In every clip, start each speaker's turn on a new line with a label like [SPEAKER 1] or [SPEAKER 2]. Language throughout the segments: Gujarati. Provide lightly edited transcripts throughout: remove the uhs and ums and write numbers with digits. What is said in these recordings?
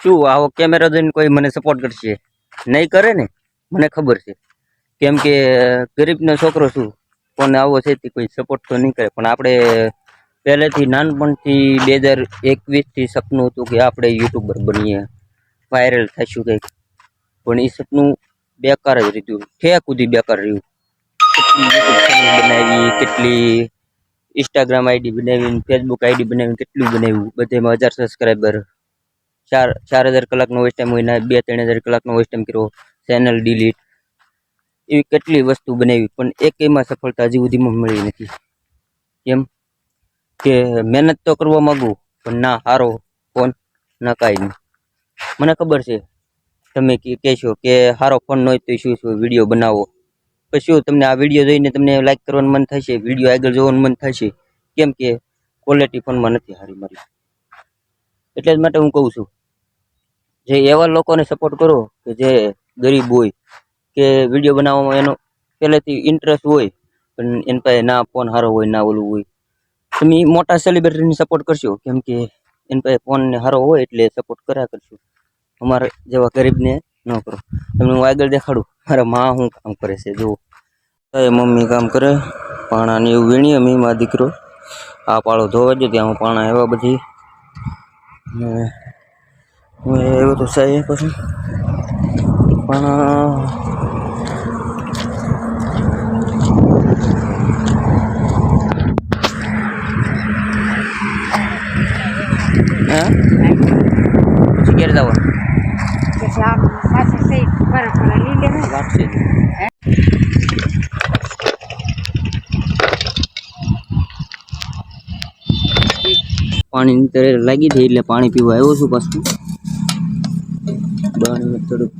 [SPEAKER 1] શું આવો કેમેરા જોઈને કોઈ મને સપોર્ટ કરશે? નહીં કરે ને, મને ખબર છે. કેમ કે ગરીબનો છોકરો છું, કોને આવો છે તે કોઈ સપોર્ટ તો નહીં કરે. પણ આપણે પહેલેથી નાનપણથી 2021થી સપનું હતું કે આપણે યુટ્યુબર બનીએ, વાયરલ થઈશું કંઈક. પણ એ સપનું બેકાર જ રહ્યું, ઠેક સુધી બેકાર રહ્યું. કેટલી યુટ્યુબ ચેનલ બનાવી, કેટલી ઇન્સ્ટાગ્રામ આઈડી બનાવીને, ફેસબુક આઈડી બનાવીને, કેટલું બનાવ્યું. બધેમાં 1000 સબસ્ક્રાઈબર, 4000 કલાકનો વોઇસ ટાઈમ હોય, 2000-3000 કલાકનો વોઇસ ટાઈમ કર્યો, ચેનલ ડિલીટ, એવી કેટલી વસ્તુ બનાવી. પણ એકેયમાં સફળતા હજી સુધીમાં મળી નથી. કેમ કે મહેનત તો કરવા માગું, પણ ના હારો ફોન, ના કાંઈ નહીં. મને ખબર છે તમે કહેશો કે સારો ફોન ન હોય તો શું શું વિડીયો બનાવો. પછી શું તમને આ વિડીયો જોઈને તમને લાઈક કરવાનું મન થશે, વિડીયો આગળ જોવાનું મન થશે. કેમ કે ક્વોલિટી ફોનમાં નથી સારી મારી. એટલે જ માટે હું કહું છું, જે એવા લોકોને સપોર્ટ કરો કે જે ગરીબ હોય, કે વિડીયો બનાવવામાં એનો પહેલેથી ઇન્ટરેસ્ટ હોય, પણ એની પાસે ના ફોન સારો હોય, ના ઓલું હોય. તમે મોટા સેલિબ્રિટીને સપોર્ટ કરશો, કેમ કે એની પાસે ફોન ને સારો હોય એટલે સપોર્ટ કર્યા કરશો. અમારે જેવા ગરીબને ન કરો. તમને હું આગળ દેખાડું મારા માં શું કામ કરે છે. જુઓ, મમ્મી કામ કરે, પાણાની એવું વીણીએ. મેં મારો દીકરો આ પાળો ધોવા દે, ત્યાં હું પાણા એવા બધી એવું તો સહી પછી પણ પછી ઘેર જવાનું લાગશે. પાણીની તરે લાગી થઈ એટલે પાણી પીવા આવ્યો છું. પાછું પાણી થોડુંક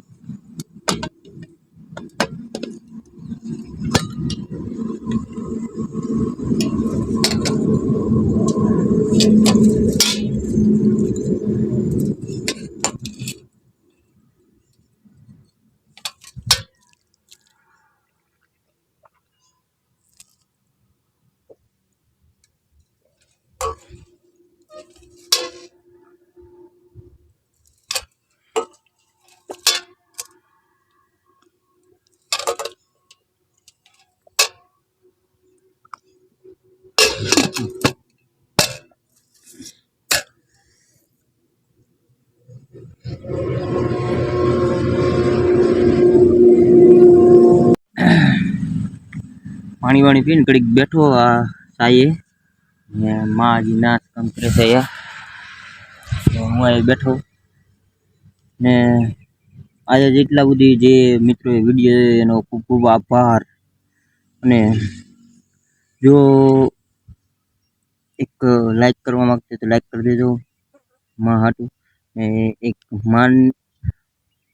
[SPEAKER 1] પાણી વાણી પીને ઘડીક બેઠો આ સાયે. ને માં હજી નાચ કામ કરે છે અહીંયા. હું અહીં બેઠો ને આજે જેટલા બધી જે મિત્રોએ વિડીયો એનો ખૂબ ખૂબ આભાર. અને જો એક લાઈક કરવા માંગते તો લાઈક કરી દેજો માં હાટું. ને એક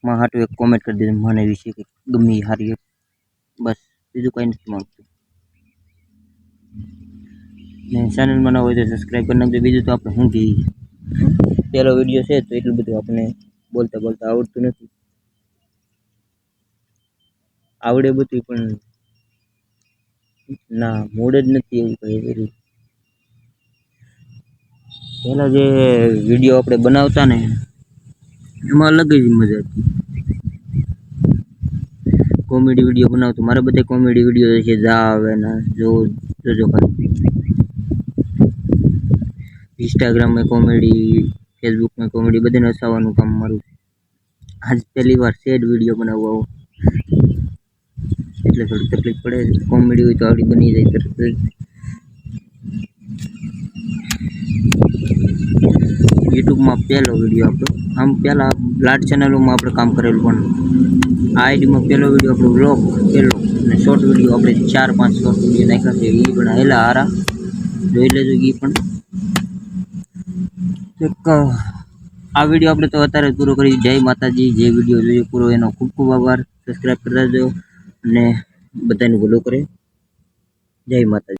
[SPEAKER 1] માં હાટું એક કોમેન્ટ કરી દેજો માને વિશે કે ગમે હારી. બસ બીજું કંઈ નથી માંગતું. ને ચેનલમાં ન હોય તો સબસ્ક્રાઈબ કરી નાખજો. બીજું તો આપણે શું કહીએ, પહેલો વિડીયો છે તો એટલું બધું આપણે બોલતા બોલતા આવડતું નથી. આવડે બધું પણ ના મૂડ જ નથી એવું કંઈ કર્યું. પહેલાં જે વિડીયો આપણે બનાવતા ને એમાં અલગ જ મજા હતી. કોમેડી વિડીયો બનાવતો, મારે બધા કોમેડી વિડીયો છે. જા આવે ને જોજો ખાલી. ઇન્સ્ટાગ્રામમાં કોમેડી, ફેસબુકમાં કોમેડી, બધાને હસાવવાનું કામ મારું. આજ પહેલી વાર સેડ વિડીયો બનાવવા આવો એટલે થોડી તકલીફ પડે. કોમેડી હોય તો આવડી બની જાય તરત જ. યુટ્યુબમાં પહેલો વિડીયો આપણો, આમ પહેલાં લાડ ચેનલોમાં આપણે કામ કરેલું, પણ આ આઈડીમાં પહેલો વિડીયો આપણો વ્લોગ પહેલો. અને શોર્ટ વિડીયો આપણે 4-5 શોર્ટ વિડીયો નાખ્યા છે. એ પણ હેલા હારા જોઈ લેજો. એ પણ એક આ વિડીયો આપણે તો અત્યારે પૂરો કરી. જય માતાજી. જે વિડીયો જોયો પૂરો એનો ખૂબ ખૂબ આભાર. સબસ્ક્રાઈબ કરી દેજો અને બધાનું ભલું કરે. જય માતાજી.